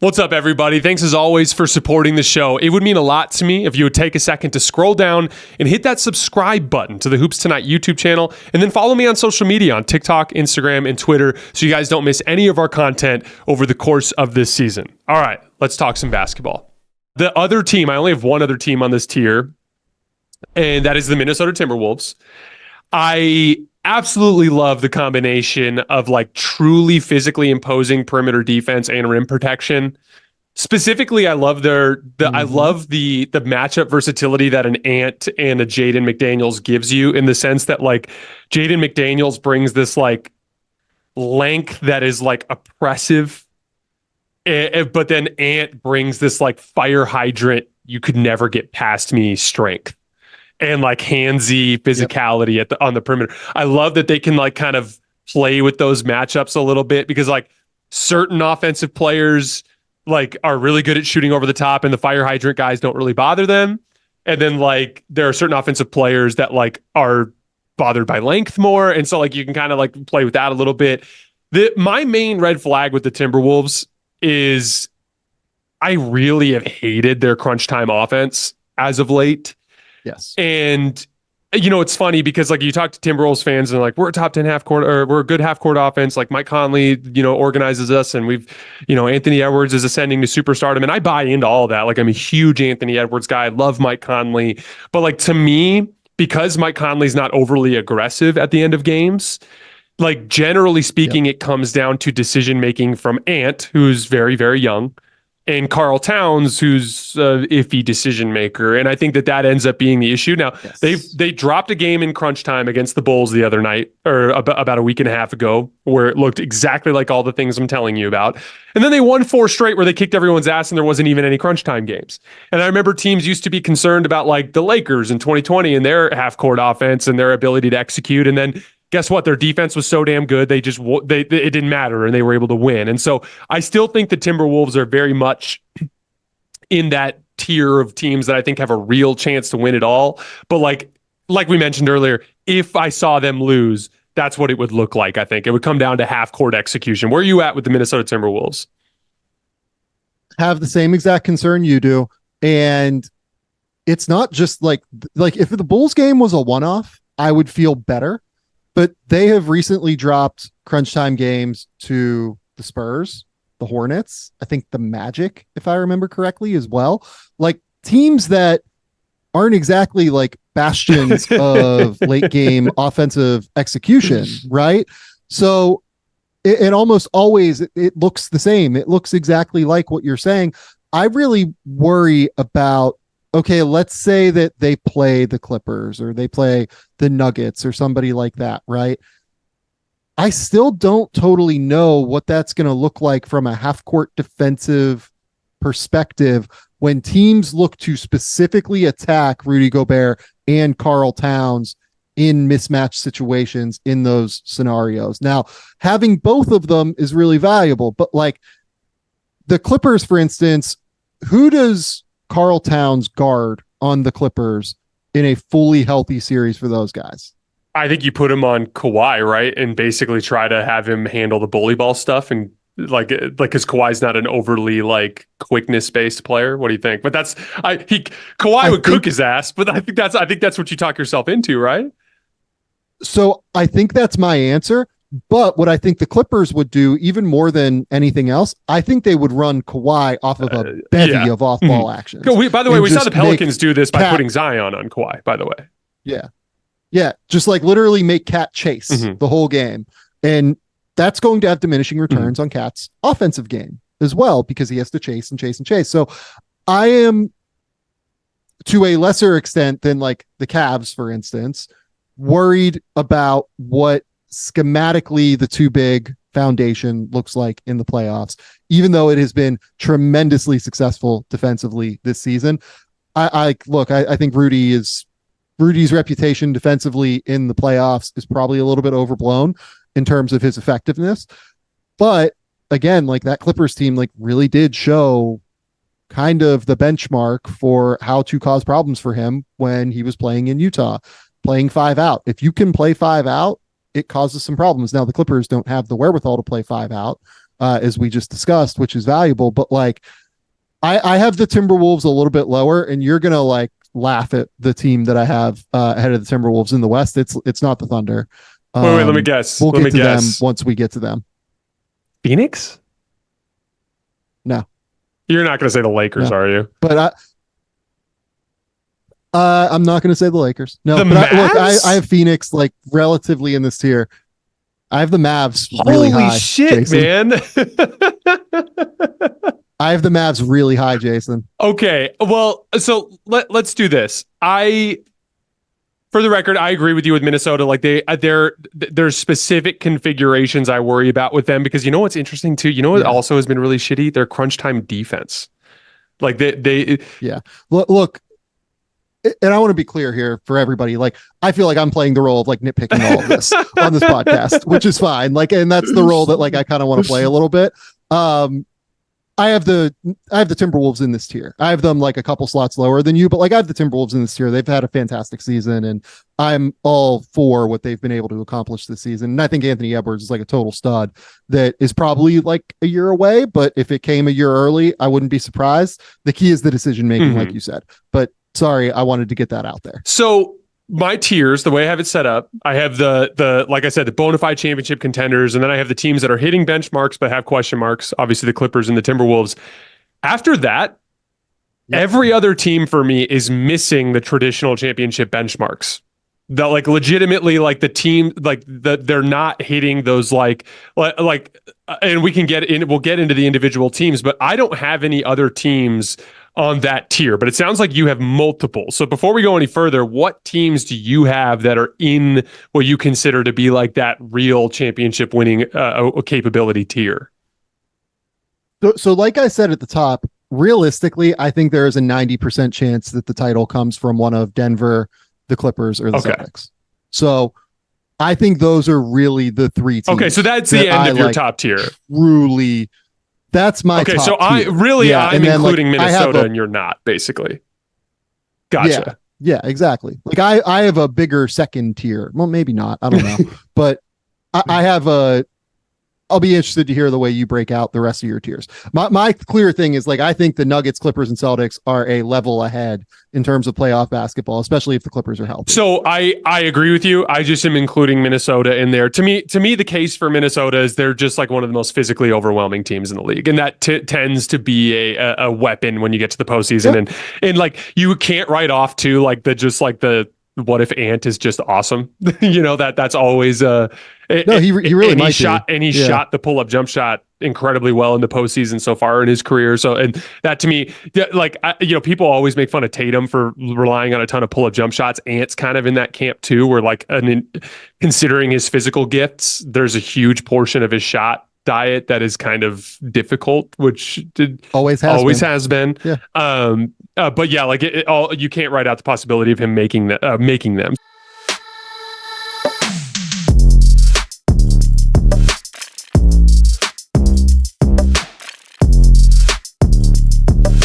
What's up, everybody? Thanks as always for supporting the show. It would mean a lot to me if you would take a second to scroll down and hit that subscribe button to the Hoops Tonight YouTube channel, and then follow me on social media on TikTok, Instagram, and Twitter so you guys don't miss any of our content over the course of this season. All right, let's talk some basketball. The other team, I only have one other team on this tier, and that is the Minnesota Timberwolves. I absolutely love the combination of like truly physically imposing perimeter defense and rim protection. Specifically, I love I love the matchup versatility that an Ant and a Jaden McDaniels gives you, in the sense that like Jaden McDaniels brings this like length that is like oppressive, but then Ant brings this like fire hydrant, you could never get past me strength. And like handsy physicality on the perimeter. I love that they can like kind of play with those matchups a little bit, because like certain offensive players like are really good at shooting over the top, and the fire hydrant guys don't really bother them. And then like there are certain offensive players that like are bothered by length more, and so like you can kind of like play with that a little bit. My main red flag with the Timberwolves is I really have hated their crunch time offense as of late. Yes. And, you know, it's funny because like you talk to Timberwolves fans and like, we're a top 10 half court, or we're a good half court offense. Like Mike Conley, you know, organizes us, and we've, you know, Anthony Edwards is ascending to superstardom. And I buy into all that. Like I'm a huge Anthony Edwards guy. I love Mike Conley. But like to me, because Mike Conley's not overly aggressive at the end of games, like generally speaking, it comes down to decision making from Ant, who's very, very young, and Karl Towns, who's an iffy decision maker. And I think that ends up being the issue. Now, they dropped a game in crunch time against the Bulls the other night, or about a week and a half ago, where it looked exactly like all the things I'm telling you about. And then they won 4 straight where they kicked everyone's ass and there wasn't even any crunch time games. And I remember teams used to be concerned about like the Lakers in 2020 and their half-court offense and their ability to execute. And then guess what? Their defense was so damn good, it didn't matter, and they were able to win. And so I still think the Timberwolves are very much in that tier of teams that I think have a real chance to win it all. But like we mentioned earlier, if I saw them lose, that's what it would look like. I think it would come down to half-court execution. Where are you at with the Minnesota Timberwolves? Have the same exact concern you do. And it's not just like if the Bulls game was a one-off, I would feel better. But they have recently dropped crunch time games to the Spurs, the Hornets, I think the Magic, if I remember correctly, as well. Like teams that aren't exactly like bastions of late game offensive execution, right? So it almost always, it looks the same. It looks exactly like what you're saying. I really worry about, okay, let's say that they play the Clippers or they play the Nuggets or somebody like that, right? I still don't totally know what that's going to look like from a half-court defensive perspective when teams look to specifically attack Rudy Gobert and Karl Towns in mismatch situations in those scenarios. Now, having both of them is really valuable, but like the Clippers, for instance, who does Karl Towns guard on the Clippers in a fully healthy series for those guys? I think you put him on Kawhi, right? And basically try to have him handle the bully ball stuff, and like because Kawhi's not an overly like quickness based player. What do you think? But Kawhi would cook his ass, but I think that's what you talk yourself into, right? So I think that's my answer. But what I think the Clippers would do, even more than anything else, I think they would run Kawhi off of a bevy of off-ball actions. By the way, we saw the Pelicans do this by putting Zion on Kawhi, by the way. Yeah. Yeah. Just like literally make Cat chase the whole game. And that's going to have diminishing returns on Cat's offensive game as well, because he has to chase and chase and chase. So I am, to a lesser extent than like the Cavs, for instance, worried about what schematically the too big foundation looks like in the playoffs, even though it has been tremendously successful defensively this season. I think Rudy's reputation defensively in the playoffs is probably a little bit overblown in terms of his effectiveness. But again, like that Clippers team, like really did show kind of the benchmark for how to cause problems for him when he was playing in Utah, playing 5 out. If you can play 5 out, it causes some problems. Now the Clippers don't have the wherewithal to play 5 out, as we just discussed, which is valuable. But like, I have the Timberwolves a little bit lower, and you're gonna like laugh at the team that I have ahead of the Timberwolves in the West. It's not the Thunder. Wait, let me guess. We'll get to them once we get to them. Phoenix? No. You're not going to say the Lakers, are you? But I'm not going to say the Lakers. No, the but Mavs? I have Phoenix like relatively in this tier. I have the Mavs really high. Holy shit, Jason. man. I have the Mavs really high, Jason. Okay. Well, so let's do this. For the record, I agree with you with Minnesota. Like there's specific configurations I worry about with them, because you know what's interesting too? You know what also has been really shitty? Their crunch time defense. Like they look, and I want to be clear here for everybody. Like, I feel like I'm playing the role of like nitpicking all of this on this podcast, which is fine. Like, and that's the role that like I kind of want to play a little bit. I have the Timberwolves in this tier. I have them like a couple slots lower than you, but like I have the Timberwolves in this tier. They've had a fantastic season, and I'm all for what they've been able to accomplish this season. And I think Anthony Edwards is like a total stud that is probably like a year away, but if it came a year early, I wouldn't be surprised. The key is the decision making, like you said. But sorry, I wanted to get that out there. So my tiers, the way I have it set up, I have the like I said, the bona fide championship contenders, and then I have the teams that are hitting benchmarks but have question marks. Obviously, the Clippers and the Timberwolves. After that, every other team for me is missing the traditional championship benchmarks. That like legitimately, like the team, like they're not hitting those like, and we'll get into the individual teams, but I don't have any other teams on that tier, but it sounds like you have multiple. So before we go any further, what teams do you have that are in what you consider to be like that real championship winning capability tier? So like I said at the top, realistically, I think there is a 90% chance that the title comes from one of Denver, the Clippers, or the Celtics. So I think those are really the three teams. Okay, so that's the end of your top tier. Truly. That's my top so tier. I'm including Minnesota and you're not, basically. Gotcha. Yeah, exactly. Like I have a bigger second tier. Well, maybe not. I don't know. But I have I'll be interested to hear the way you break out the rest of your tiers. My clear thing is like I think the Nuggets, Clippers, and Celtics are a level ahead in terms of playoff basketball, especially if the Clippers are healthy. So I agree with you. I just am including Minnesota in there. To me, the case for Minnesota is they're just like one of the most physically overwhelming teams in the league, and that tends to be a weapon when you get to the postseason. And like you can't write off to like the what if Ant is just awesome? You know, that's always he really might shot shot the pull-up jump shot incredibly well in the postseason so far in his career. So, and that to me, like, people always make fun of Tatum for relying on a ton of pull-up jump shots. Ant's kind of in that camp too, where like considering his physical gifts, there's a huge portion of his shot diet that is kind of difficult, which always has been. Yeah. But yeah, like you can't write out the possibility of him making them.